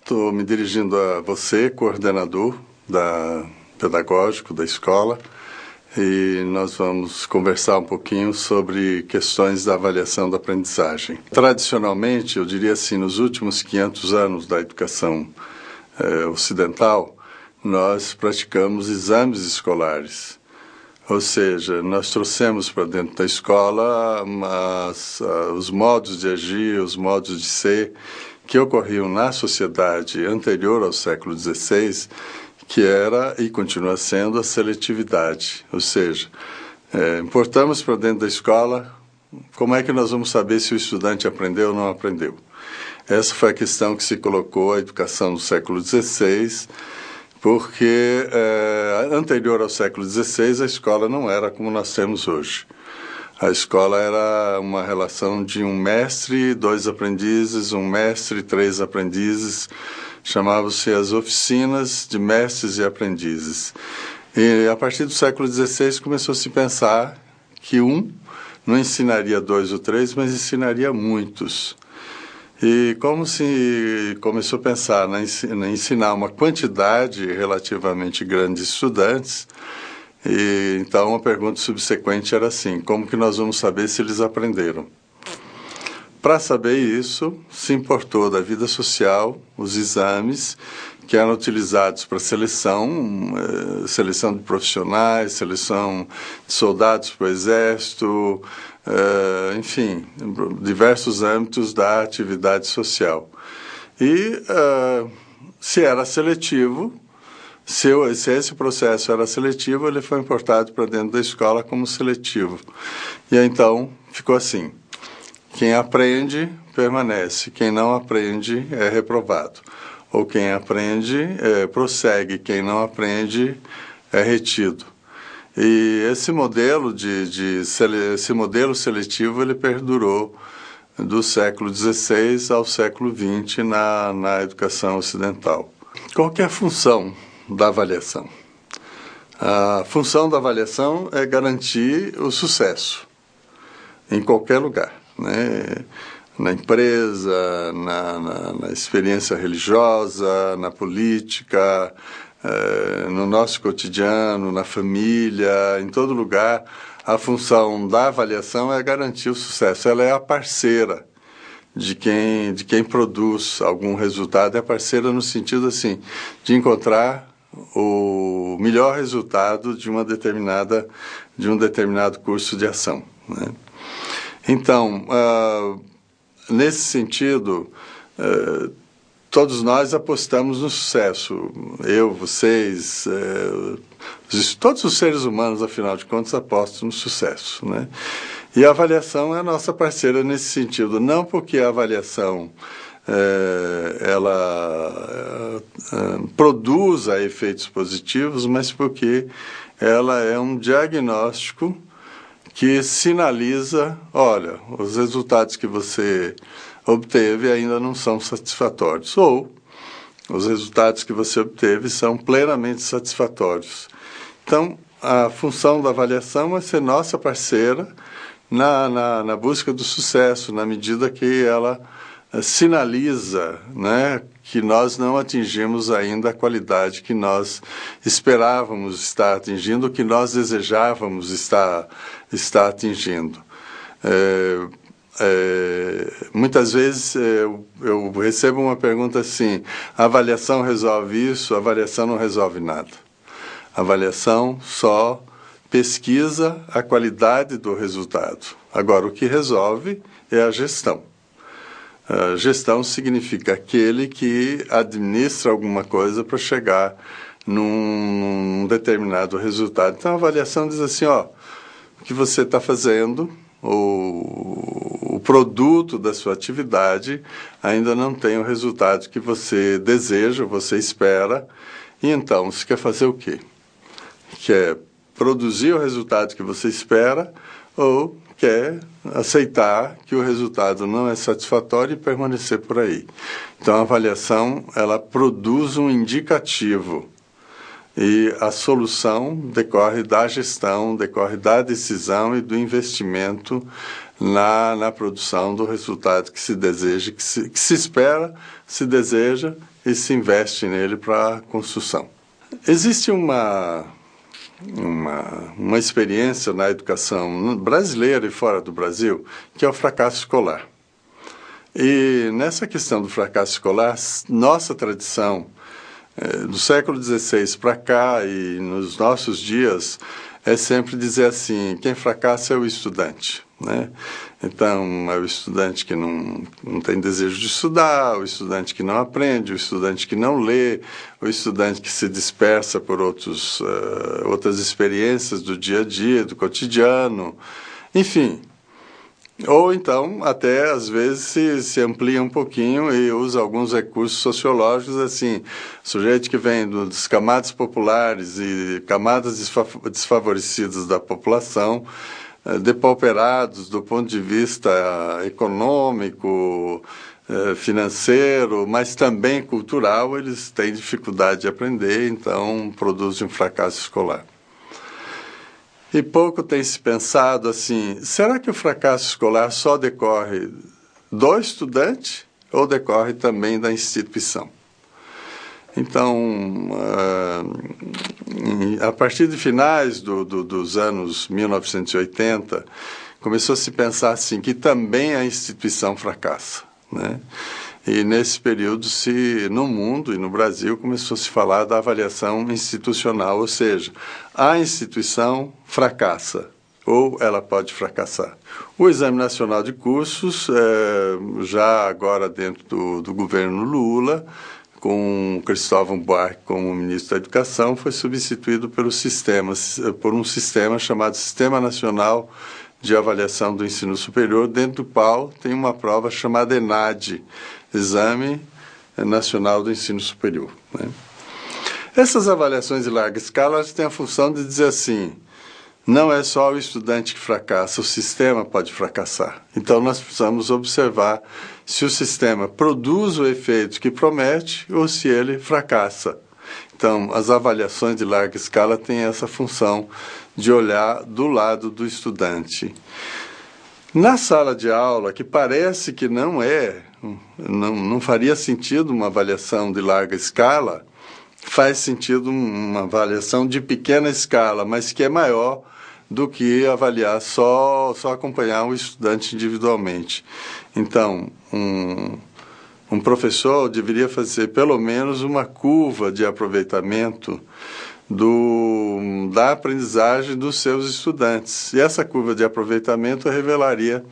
estou me dirigindo a você, coordenador pedagógico da escola, e nós vamos conversar um pouquinho sobre questões da avaliação da aprendizagem. Tradicionalmente, eu diria assim, nos últimos 500 anos da educação ocidental, nós praticamos exames escolares. Ou seja, nós trouxemos para dentro da escola os modos de agir, os modos de ser que ocorriam na sociedade anterior ao século XVI, que era e continua sendo a seletividade. Ou seja, importamos para dentro da escola como é que nós vamos saber se o estudante aprendeu ou não aprendeu. Essa foi a questão que se colocou à educação do século XVI, porque anterior ao século XVI a escola não era como nós temos hoje. A escola era uma relação de um mestre, 2 aprendizes, um mestre, 3 aprendizes. Chamavam-se as oficinas de mestres e aprendizes. E a partir do século XVI começou a se pensar que um não ensinaria 2 ou 3, mas ensinaria muitos. E como se começou a pensar em ensinar uma quantidade relativamente grande de estudantes, e então a pergunta subsequente era assim: como que nós vamos saber se eles aprenderam? Para saber isso, se importou da vida social os exames que eram utilizados para seleção de profissionais, seleção de soldados para o exército, enfim, diversos âmbitos da atividade social. E se era seletivo, se esse processo era seletivo, ele foi importado para dentro da escola como seletivo. E então ficou assim: quem aprende, permanece. Quem não aprende, é reprovado. Ou quem aprende, prossegue. Quem não aprende, é retido. E esse modelo esse modelo seletivo, ele perdurou do século XVI ao século XX na educação ocidental. Qual que é a função da avaliação? A função da avaliação é garantir o sucesso em qualquer lugar, né? Na empresa, na experiência religiosa, na política, no nosso cotidiano, na família, em todo lugar. A função da avaliação é garantir o sucesso. Ela é a parceira de quem produz algum resultado, é a parceira no sentido assim, de encontrar o melhor resultado de um determinado curso de ação, né? Então, nesse sentido, todos nós apostamos no sucesso. Eu, vocês, todos os seres humanos, afinal de contas, apostam no sucesso, né? E a avaliação é a nossa parceira nesse sentido. Não porque a avaliação ela produza efeitos positivos, mas porque ela é um diagnóstico que sinaliza: olha, os resultados que você obteve ainda não são satisfatórios, ou os resultados que você obteve são plenamente satisfatórios. Então, a função da avaliação é ser nossa parceira na busca do sucesso, na medida que ela sinaliza, né, que nós não atingimos ainda a qualidade que nós esperávamos estar atingindo, que nós desejávamos estar atingindo. Muitas vezes eu recebo uma pergunta assim: a avaliação resolve isso? A avaliação não resolve nada. A avaliação só pesquisa a qualidade do resultado. Agora, o que resolve é a gestão. A gestão significa aquele que administra alguma coisa para chegar num determinado resultado. Então, a avaliação diz assim: ó, o que você está fazendo, o produto da sua atividade ainda não tem o resultado que você deseja, você espera, e então você quer fazer o quê? Quer produzir o resultado que você espera ou quer aceitar que o resultado não é satisfatório e permanecer por aí? Então, a avaliação, ela produz um indicativo. E a solução decorre da gestão, decorre da decisão e do investimento na produção do resultado que se deseja, que se espera, se deseja e se investe nele para a construção. Existe uma experiência na educação brasileira e fora do Brasil, que é o fracasso escolar. E nessa questão do fracasso escolar, nossa tradição, do século XVI para cá e nos nossos dias, é sempre dizer assim, quem fracassa é o estudante, né? Então, é o estudante que não tem desejo de estudar, o estudante que não aprende, o estudante que não lê, o estudante que se dispersa por outras experiências do dia a dia, do cotidiano, enfim. Ou então, até às vezes se amplia um pouquinho e usa alguns recursos sociológicos, assim, sujeito que vem das camadas populares e camadas desfavorecidas da população, depauperados do ponto de vista econômico, financeiro, mas também cultural, eles têm dificuldade de aprender, então produzem um fracasso escolar. E pouco tem se pensado assim, será que o fracasso escolar só decorre do estudante ou decorre também da instituição? Então, a partir de finais dos anos 1980, começou a se pensar assim, que também a instituição fracassa, né? E nesse período, no mundo e no Brasil, começou a se falar da avaliação institucional, ou seja, a instituição fracassa, ou ela pode fracassar. O Exame Nacional de Cursos, já agora dentro do governo Lula, com Cristóvão Buarque como ministro da Educação, foi substituído por um sistema chamado Sistema Nacional de Avaliação do Ensino Superior, dentro do qual tem uma prova chamada ENAD, Exame Nacional do Ensino Superior, né? Essas avaliações de larga escala elas têm a função de dizer assim, não é só o estudante que fracassa, o sistema pode fracassar. Então nós precisamos observar se o sistema produz o efeito que promete ou se ele fracassa. Então as avaliações de larga escala têm essa função de olhar do lado do estudante. Na sala de aula, que parece que não faria sentido uma avaliação de larga escala, faz sentido uma avaliação de pequena escala, mas que é maior do que avaliar só acompanhar o estudante individualmente. Então, um professor deveria fazer pelo menos uma curva de aproveitamento da aprendizagem dos seus estudantes. E essa curva de aproveitamento revelaria,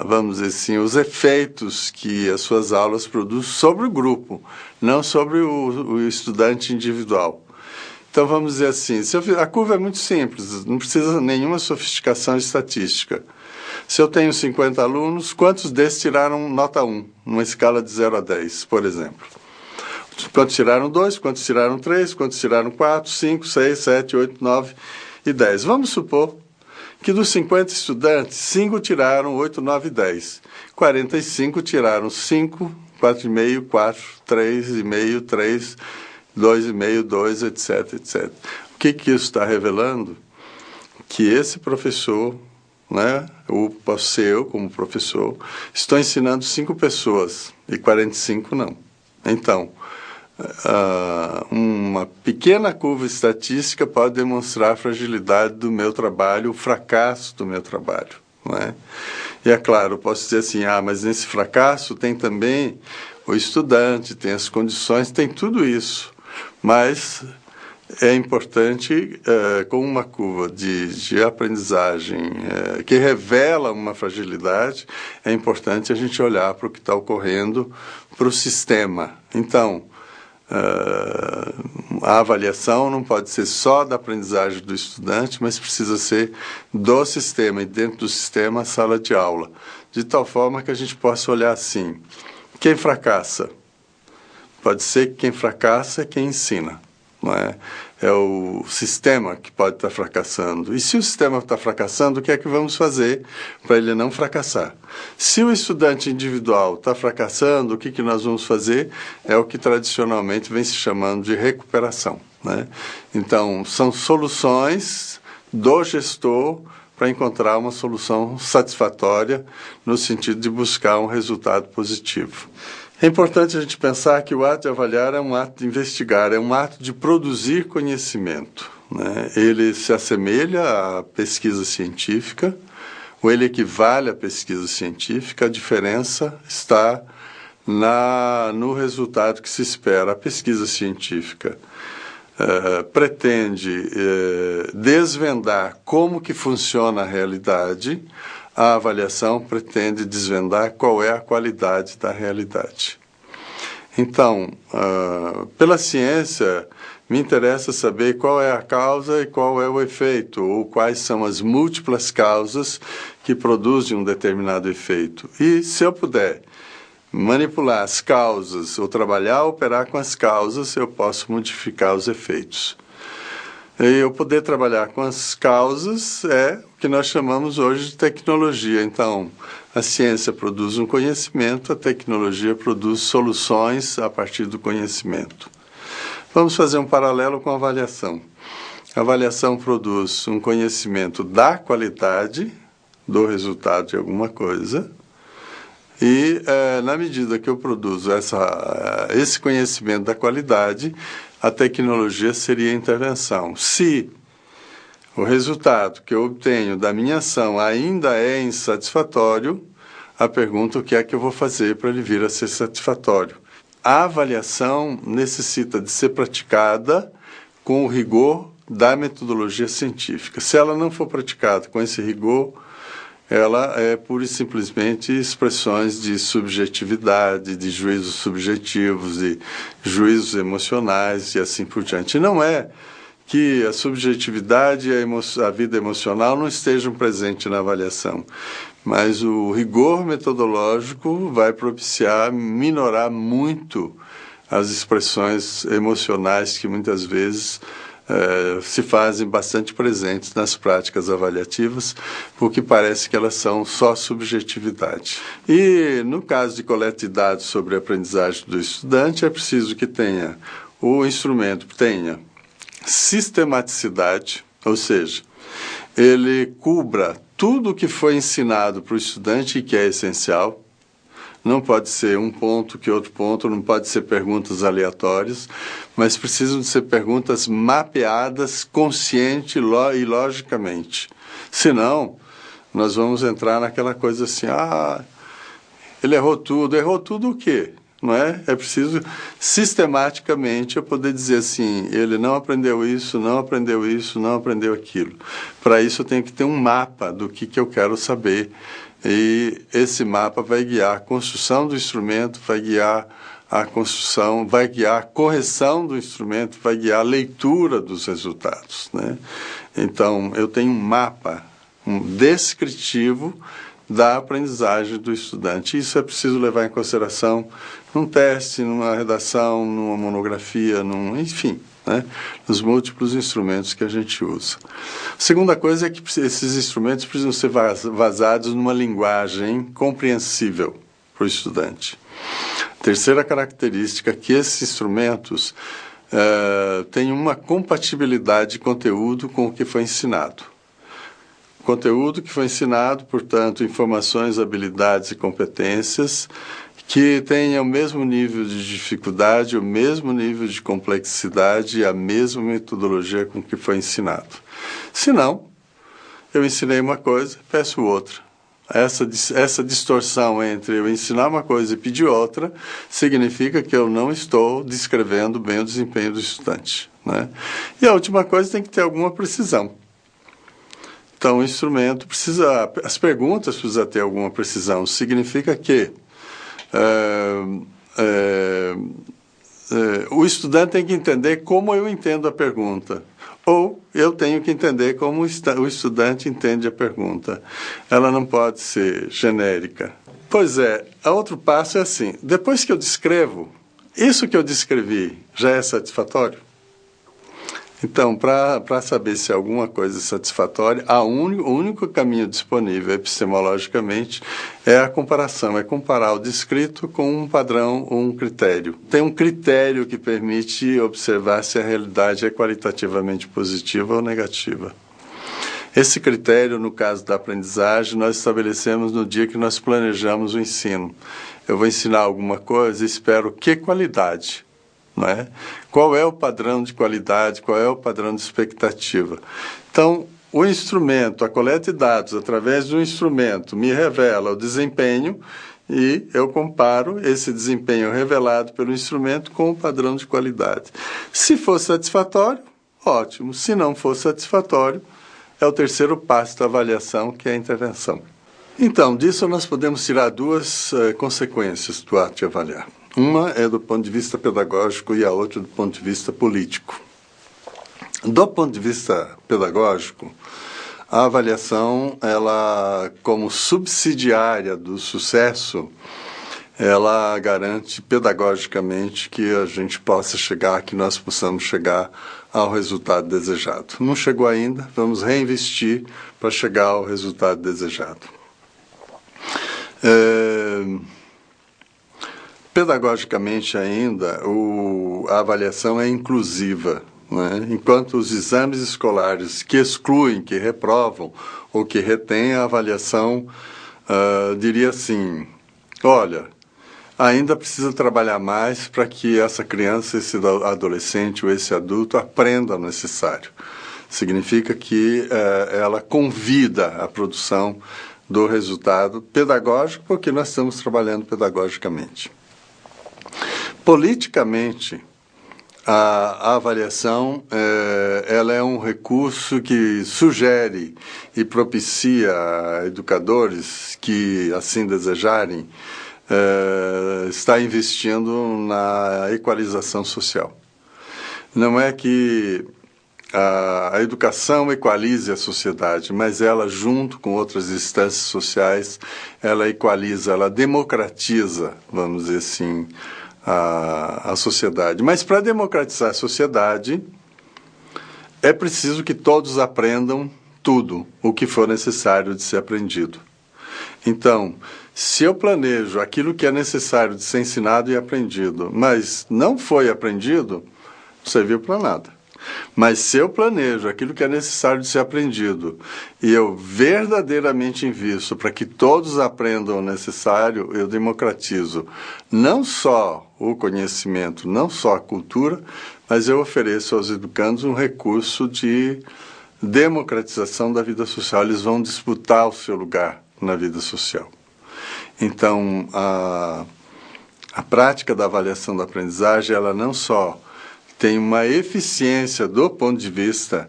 vamos dizer assim, os efeitos que as suas aulas produzem sobre o grupo, não sobre o estudante individual. Então, vamos dizer assim, a curva é muito simples, não precisa de nenhuma sofisticação estatística. Se eu tenho 50 alunos, quantos desses tiraram nota 1, numa escala de 0 a 10, por exemplo? Quantos tiraram 2, quantos tiraram 3, quantos tiraram 4, 5, 6, 7, 8, 9 e 10. Vamos supor que dos 50 estudantes, 5 tiraram 8, 9 e 10. 45 tiraram 5, 4,5, 4, 3,5, 3, 2,5, 2, etc, etc. O que isso está revelando? Que esse professor, né, eu como professor, estou ensinando 5 pessoas e 45 não. Então, uma pequena curva estatística pode demonstrar a fragilidade do meu trabalho, o fracasso do meu trabalho, não é? E é claro, eu posso dizer assim, mas nesse fracasso tem também o estudante, tem as condições, tem tudo isso, mas é importante, com uma curva de aprendizagem que revela uma fragilidade, é importante a gente olhar para o que está ocorrendo para o sistema. Então, a avaliação não pode ser só da aprendizagem do estudante, mas precisa ser do sistema, e dentro do sistema a sala de aula, de tal forma que a gente possa olhar assim, quem fracassa? Pode ser que quem fracassa é quem ensina, não é? É o sistema que pode estar fracassando. E se o sistema está fracassando, o que é que vamos fazer para ele não fracassar? Se o estudante individual está fracassando, o que nós vamos fazer? É o que tradicionalmente vem se chamando de recuperação, né? Então, são soluções do gestor para encontrar uma solução satisfatória no sentido de buscar um resultado positivo. É importante a gente pensar que o ato de avaliar é um ato de investigar, é um ato de produzir conhecimento, né? Ele se assemelha à pesquisa científica, ou ele equivale à pesquisa científica, a diferença está no resultado que se espera. A pesquisa científica pretende desvendar como que funciona a realidade, a avaliação pretende desvendar qual é a qualidade da realidade. Então, pela ciência, me interessa saber qual é a causa e qual é o efeito, ou quais são as múltiplas causas que produzem um determinado efeito. E, se eu puder manipular as causas, ou trabalhar, operar com as causas, eu posso modificar os efeitos. E eu poder trabalhar com as causas é o que nós chamamos hoje de tecnologia. Então, a ciência produz um conhecimento, a tecnologia produz soluções a partir do conhecimento. Vamos fazer um paralelo com a avaliação. A avaliação produz um conhecimento da qualidade do resultado de alguma coisa, e na medida que eu produzo esse conhecimento da qualidade, a tecnologia seria a intervenção. Se o resultado que eu obtenho da minha ação ainda é insatisfatório, a pergunta é o que é que eu vou fazer para ele vir a ser satisfatório. A avaliação necessita de ser praticada com o rigor da metodologia científica. Se ela não for praticada com esse rigor, ela é pura e simplesmente expressões de subjetividade, de juízos subjetivos, de juízos emocionais e assim por diante. Não é que a subjetividade e a vida emocional não estejam presentes na avaliação, mas o rigor metodológico vai propiciar minorar muito as expressões emocionais que muitas vezes se fazem bastante presentes nas práticas avaliativas, porque parece que elas são só subjetividade. E no caso de coleta de dados sobre a aprendizagem do estudante, é preciso que o instrumento tenha sistematicidade, ou seja, ele cubra tudo o que foi ensinado para o estudante e que é essencial. Não pode ser um ponto que outro ponto, não pode ser perguntas aleatórias, mas precisam de ser perguntas mapeadas consciente e logicamente. Senão, nós vamos entrar naquela coisa assim, ele errou tudo o quê? Não é? É preciso sistematicamente eu poder dizer assim, ele não aprendeu isso, não aprendeu isso, não aprendeu aquilo. Para isso eu tenho que ter um mapa do que eu quero saber. E esse mapa vai guiar a construção do instrumento, vai guiar a construção, vai guiar a correção do instrumento, vai guiar a leitura dos resultados, né? Então, eu tenho um mapa descritivo da aprendizagem do estudante. Isso é preciso levar em consideração num teste, numa redação, numa monografia, enfim, né, nos múltiplos instrumentos que a gente usa. A segunda coisa é que esses instrumentos precisam ser vazados numa linguagem compreensível para o estudante. Terceira característica é que esses instrumentos têm uma compatibilidade de conteúdo com o que foi ensinado. O conteúdo que foi ensinado, portanto, informações, habilidades e competências que tenha o mesmo nível de dificuldade, o mesmo nível de complexidade e a mesma metodologia com que foi ensinado. Se não, eu ensinei uma coisa, peço outra. Essa distorção entre eu ensinar uma coisa e pedir outra significa que eu não estou descrevendo bem o desempenho do estudante, né? E a última coisa, tem que ter alguma precisão. Então, o instrumento as perguntas precisam ter alguma precisão. Significa que o estudante tem que entender como eu entendo a pergunta, ou eu tenho que entender como o estudante entende a pergunta. Ela não pode ser genérica. Pois é, outro passo é assim, depois que eu descrevo, isso que eu descrevi já é satisfatório? Então, para saber se alguma coisa é satisfatória, o único caminho disponível epistemologicamente é a comparação, é comparar o descrito com um padrão ou um critério. Tem um critério que permite observar se a realidade é qualitativamente positiva ou negativa. Esse critério, no caso da aprendizagem, nós estabelecemos no dia que nós planejamos o ensino. Eu vou ensinar alguma coisa e espero que qualidade, não é? Qual é o padrão de qualidade, qual é o padrão de expectativa? Então, o instrumento, a coleta de dados através do instrumento me revela o desempenho e eu comparo esse desempenho revelado pelo instrumento com o padrão de qualidade. Se for satisfatório, ótimo. Se não for satisfatório, é o terceiro passo da avaliação, que é a intervenção. Então, disso nós podemos tirar duas consequências do ato de avaliar. Uma é do ponto de vista pedagógico e a outra do ponto de vista político. Do ponto de vista pedagógico, a avaliação, ela, como subsidiária do sucesso, ela garante pedagogicamente que a gente possa chegar, que nós possamos chegar ao resultado desejado. Não chegou ainda, vamos reinvestir para chegar ao resultado desejado. Pedagogicamente ainda, a avaliação é inclusiva, né? Enquanto os exames escolares que excluem, que reprovam ou que retêm a avaliação, diria assim, olha, ainda precisa trabalhar mais para que essa criança, esse adolescente ou esse adulto aprenda o necessário. Significa que ela convida a produção do resultado pedagógico, porque nós estamos trabalhando pedagogicamente. Politicamente, a avaliação ela é um recurso que sugere e propicia a educadores que assim desejarem estar investindo na equalização social. Não é que a educação equalize a sociedade, mas ela, junto com outras instâncias sociais, ela equaliza, ela democratiza, vamos dizer assim, a sociedade. Mas para democratizar a sociedade, é preciso que todos aprendam tudo o que for necessário de ser aprendido. Então, se eu planejo aquilo que é necessário de ser ensinado e aprendido, mas não foi aprendido, não serviu para nada. Mas se eu planejo aquilo que é necessário de ser aprendido e eu verdadeiramente invisto para que todos aprendam o necessário, eu democratizo não só o conhecimento, não só a cultura, mas eu ofereço aos educandos um recurso de democratização da vida social. Eles vão disputar o seu lugar na vida social. Então, a prática da avaliação da aprendizagem, ela não só tem uma eficiência do ponto de vista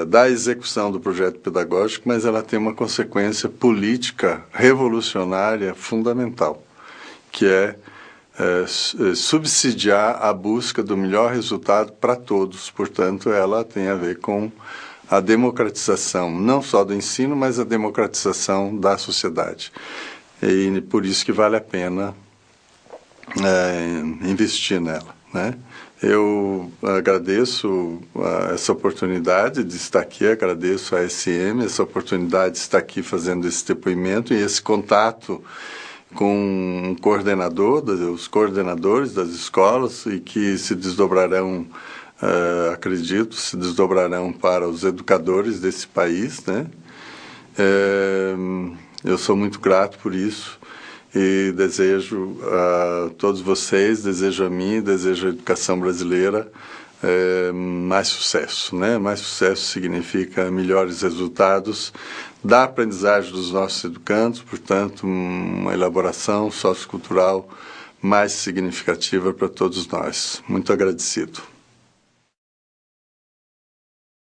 da execução do projeto pedagógico, mas ela tem uma consequência política revolucionária fundamental, que é subsidiar a busca do melhor resultado para todos. Portanto, ela tem a ver com a democratização, não só do ensino, mas a democratização da sociedade. E por isso que vale a pena investir nela, né? Eu agradeço essa oportunidade de estar aqui, agradeço a SM, essa oportunidade de estar aqui fazendo esse depoimento e esse contato com um coordenador, os coordenadores das escolas, e que se desdobrarão, acredito, se desdobrarão para os educadores desse país, né? Eu sou muito grato por isso. E desejo a todos vocês, desejo a mim, desejo à educação brasileira mais sucesso, né? Mais sucesso significa melhores resultados da aprendizagem dos nossos educandos, portanto, uma elaboração sociocultural mais significativa para todos nós. Muito agradecido.